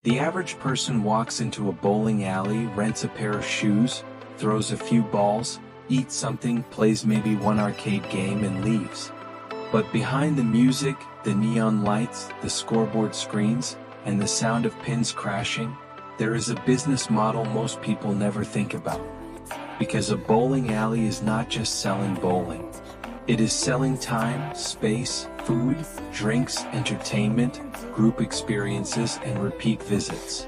The average person walks into a bowling alley, rents a pair of shoes, throws a few balls, eats something, plays maybe one arcade game and leaves. But behind the music, the neon lights, the scoreboard screens, and the sound of pins crashing, there is a business model most people never think about. Because a bowling alley is not just selling bowling. It is selling time, space, food, drinks, entertainment, group experiences, and repeat visits.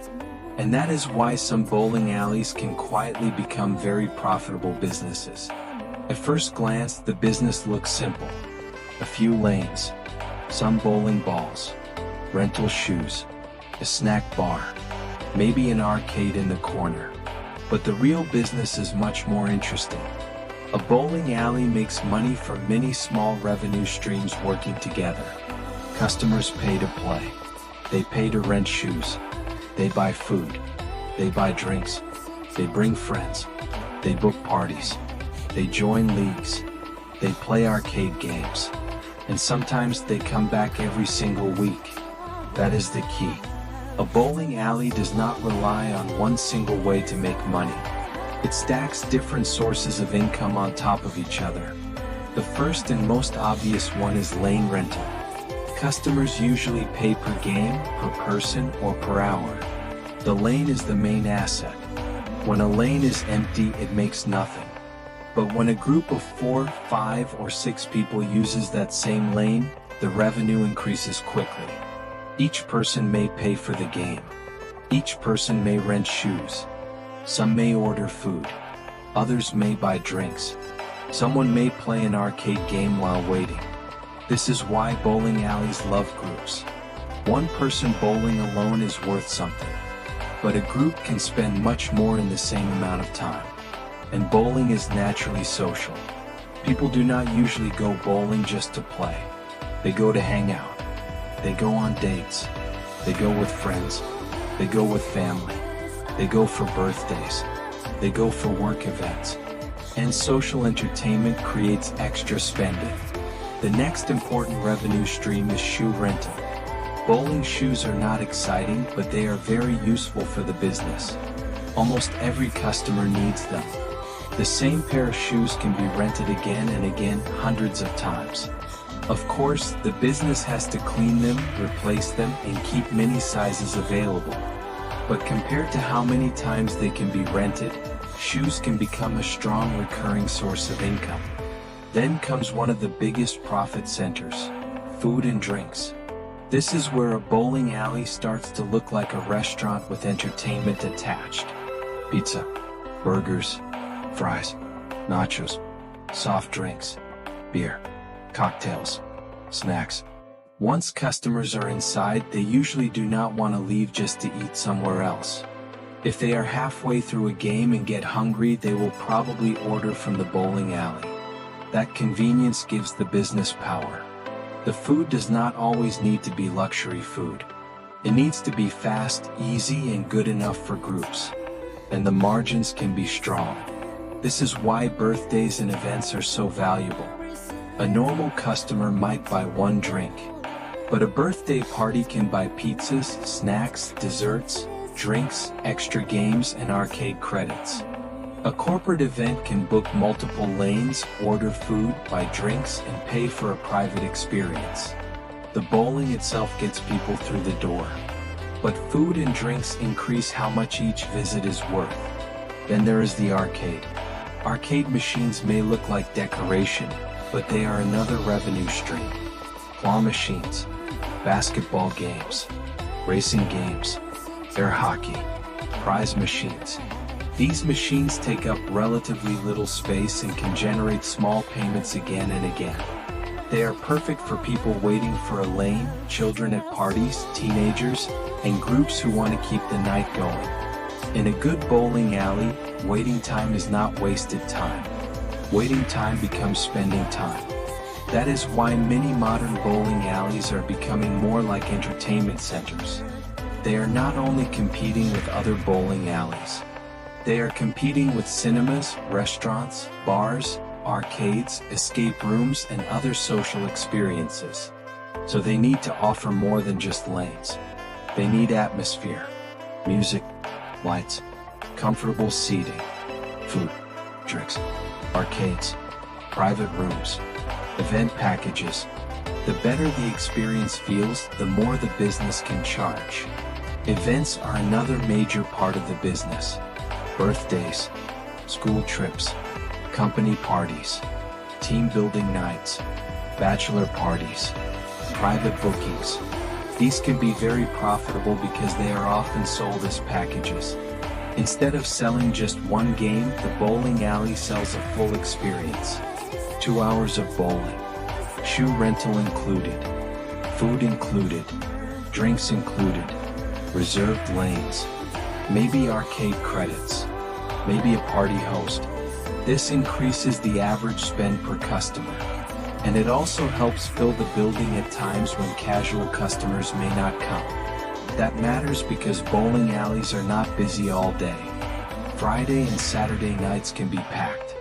And that is why some bowling alleys can quietly become very profitable businesses. At first glance, the business looks simple. A few lanes, some bowling balls, rental shoes, a snack bar, maybe an arcade in the corner. But the real business is much more interesting. A bowling alley makes money from many small revenue streams working together. Customers pay to play. They pay to rent shoes. They buy food. They buy drinks. They bring friends. They book parties. They join leagues. They play arcade games. And sometimes they come back every single week. That is the key. A bowling alley does not rely on one single way to make money. It stacks different sources of income on top of each other. The first and most obvious one is lane rental. Customers usually pay per game, per person, or per hour. The lane is the main asset. When a lane is empty, it makes nothing. But when a group of 4, 5, or 6 people uses that same lane, the revenue increases quickly. Each person may pay for the game. Each person may rent shoes. Some may order food. Others may buy drinks. Someone may play an arcade game while waiting. This is why bowling alleys love groups. One person bowling alone is worth something. But a group can spend much more in the same amount of time. And bowling is naturally social. People do not usually go bowling just to play. They go to hang out. They go on dates. They go with friends. They go with family. They go for birthdays. They go for work events. And social entertainment creates extra spending. The next important revenue stream is shoe rental. Bowling shoes are not exciting, but they are very useful for the business. Almost every customer needs them. The same pair of shoes can be rented again and again, hundreds of times. Of course, the business has to clean them, replace them, and keep many sizes available. But compared to how many times they can be rented, shoes can become a strong recurring source of income. Then comes one of the biggest profit centers, food and drinks. This is where a bowling alley starts to look like a restaurant with entertainment attached. Pizza, burgers, fries, nachos, soft drinks, beer, cocktails, snacks. Once customers are inside, they usually do not want to leave just to eat somewhere else. If they are halfway through a game and get hungry, they will probably order from the bowling alley. That convenience gives the business power. The food does not always need to be luxury food. It needs to be fast, easy, and good enough for groups. And the margins can be strong. This is why birthdays and events are so valuable. A normal customer might buy one drink, but a birthday party can buy pizzas, snacks, desserts, drinks, extra games, and arcade credits. A corporate event can book multiple lanes, order food, buy drinks, and pay for a private experience. The bowling itself gets people through the door. But food and drinks increase how much each visit is worth. Then there is the arcade. Arcade machines may look like decoration, but they are another revenue stream. Claw machines, basketball games, racing games, air hockey, prize machines. These machines take up relatively little space and can generate small payments again and again. They are perfect for people waiting for a lane, children at parties, teenagers, and groups who want to keep the night going. In a good bowling alley, waiting time is not wasted time. Waiting time becomes spending time. That is why many modern bowling alleys are becoming more like entertainment centers. They are not only competing with other bowling alleys. They are competing with cinemas, restaurants, bars, arcades, escape rooms, and other social experiences. So they need to offer more than just lanes. They need atmosphere. music, lights, comfortable seating, food, drinks, arcades, private rooms, event packages. The better the experience feels, the more the business can charge. Events are another major part of the business. Birthdays, school trips, company parties, team building nights, bachelor parties, private bookings. These can be very profitable because they are often sold as packages. Instead of selling just one game, the bowling alley sells a full experience. 2 hours of bowling, shoe rental included, food included, drinks included, reserved lanes, maybe arcade credits, maybe a party host. This increases the average spend per customer. And it also helps fill the building at times when casual customers may not come. That matters because bowling alleys are not busy all day. Friday and Saturday nights can be packed.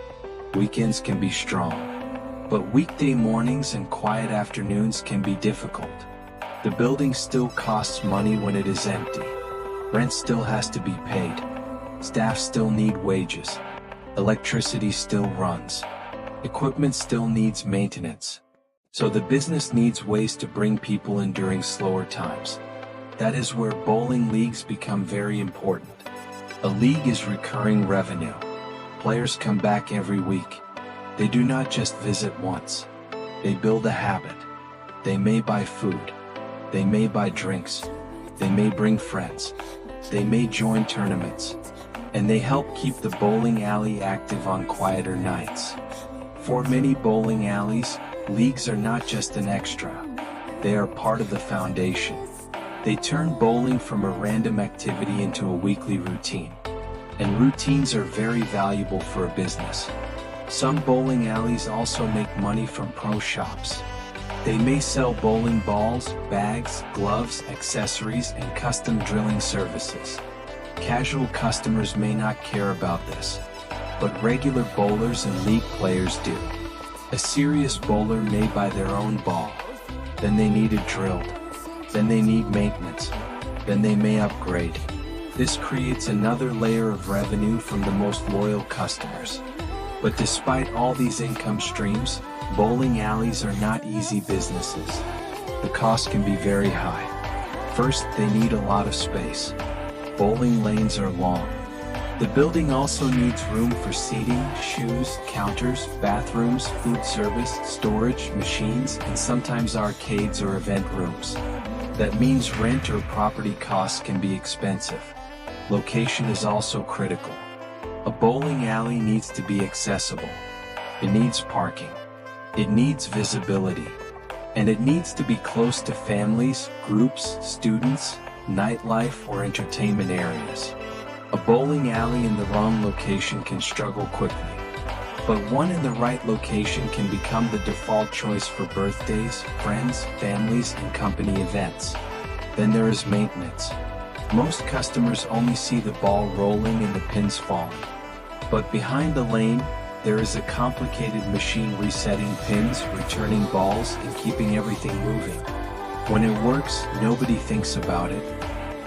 Weekends can be strong. But weekday mornings and quiet afternoons can be difficult. The building still costs money when it is empty. Rent still has to be paid. Staff still need wages. Electricity still runs. Equipment still needs maintenance. So the business needs ways to bring people in during slower times. That is where bowling leagues become very important. A league is recurring revenue. Players come back every week. They do not just visit once. They build a habit. They may buy food. They may buy drinks. They may bring friends. They may join tournaments. And they help keep the bowling alley active on quieter nights. For many bowling alleys, leagues are not just an extra. They are part of the foundation. They turn bowling from a random activity into a weekly routine. And routines are very valuable for a business. Some bowling alleys also make money from pro shops. They may sell bowling balls, bags, gloves, accessories, and custom drilling services. Casual customers may not care about this, but regular bowlers and league players do. A serious bowler may buy their own ball. Then they need it drilled. Then they need maintenance. Then they may upgrade. This creates another layer of revenue from the most loyal customers. But despite all these income streams, bowling alleys are not easy businesses. The cost can be very high. First, they need a lot of space. Bowling lanes are long. The building also needs room for seating, shoes, counters, bathrooms, food service, storage, machines, and sometimes arcades or event rooms. That means rent or property costs can be expensive. Location is also critical. A bowling alley needs to be accessible. It needs parking. It needs visibility. And it needs to be close to families, groups, students, nightlife, or entertainment areas. A bowling alley in the wrong location can struggle quickly. But one in the right location can become the default choice for birthdays, friends, families, and company events. Then there is maintenance. Most customers only see the ball rolling and the pins falling. But behind the lane, there is a complicated machine resetting pins, returning balls, and keeping everything moving. When it works, nobody thinks about it.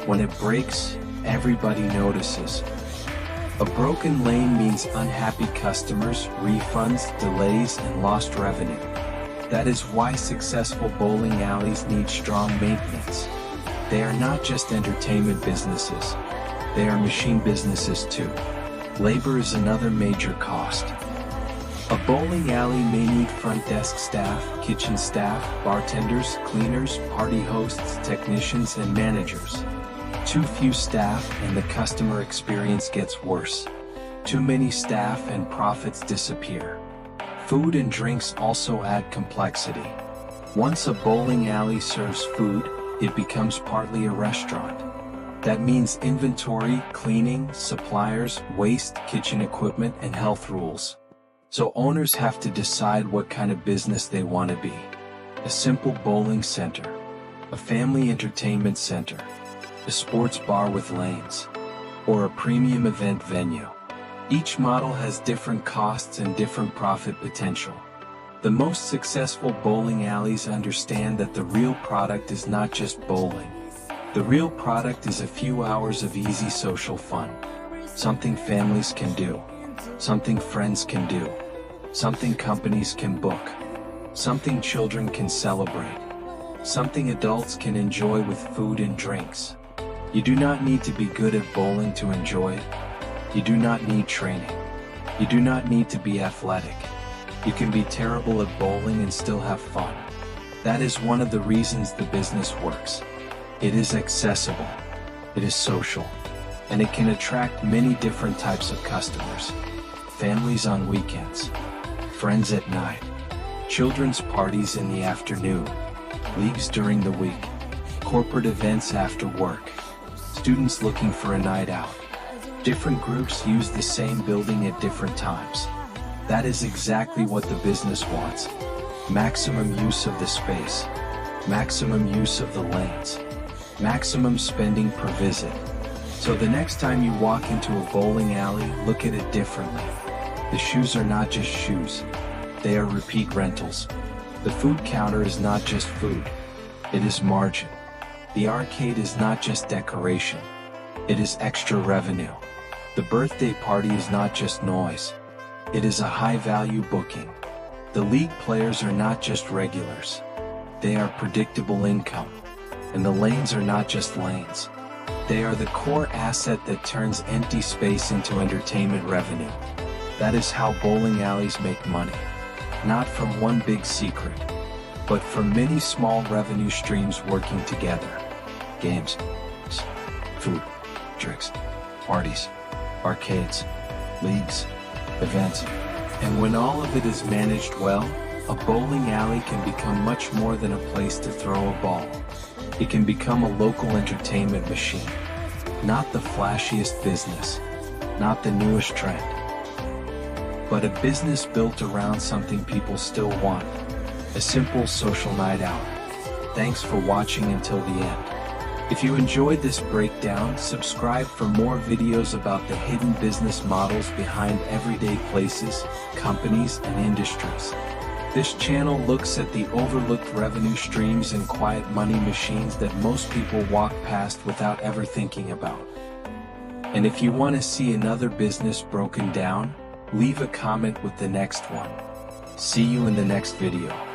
When it breaks, everybody notices. A broken lane means unhappy customers, refunds, delays, and lost revenue. That is why successful bowling alleys need strong maintenance. They are not just entertainment businesses. They are machine businesses too. Labor is another major cost. A bowling alley may need front desk staff, kitchen staff, bartenders, cleaners, party hosts, technicians, and managers. Too few staff and the customer experience gets worse. Too many staff and profits disappear. Food and drinks also add complexity. Once a bowling alley serves food, it becomes partly a restaurant. That means inventory, cleaning, suppliers, waste, kitchen equipment, and health rules. So owners have to decide what kind of business they want to be. A simple bowling center, a family entertainment center, a sports bar with lanes, or a premium event venue. Each model has different costs and different profit potential. The most successful bowling alleys understand that the real product is not just bowling. The real product is a few hours of easy social fun. Something families can do. Something friends can do. Something companies can book. Something children can celebrate. Something adults can enjoy with food and drinks. You do not need to be good at bowling to enjoy it. You do not need training. You do not need to be athletic. You can be terrible at bowling and still have fun. That is one of the reasons the business works. It is accessible. It is social. And it can attract many different types of customers. Families on weekends. Friends at night. Children's parties in the afternoon. Leagues during the week. Corporate events after work. Students looking for a night out. Different groups use the same building at different times. That is exactly what the business wants. Maximum use of the space. Maximum use of the lanes. Maximum spending per visit. So the next time you walk into a bowling alley, look at it differently. The shoes are not just shoes. They are repeat rentals. The food counter is not just food. It is margin. The arcade is not just decoration. It is extra revenue. The birthday party is not just noise. It is a high-value booking. The league players are not just regulars. They are predictable income. And the lanes are not just lanes. They are the core asset that turns empty space into entertainment revenue. That is how bowling alleys make money. Not from one big secret, but from many small revenue streams working together. Games, food, drinks, parties, arcades, leagues, events. And when all of it is managed well, a bowling alley can become much more than a place to throw a ball. It can become a local entertainment machine. Not the flashiest business, not the newest trend, but a business built around something people still want. A simple social night out. Thanks for watching until the end. If you enjoyed this breakdown, subscribe for more videos about the hidden business models behind everyday places, companies, and industries. This channel looks at the overlooked revenue streams and quiet money machines that most people walk past without ever thinking about. And if you want to see another business broken down, leave a comment with the next one. See you in the next video.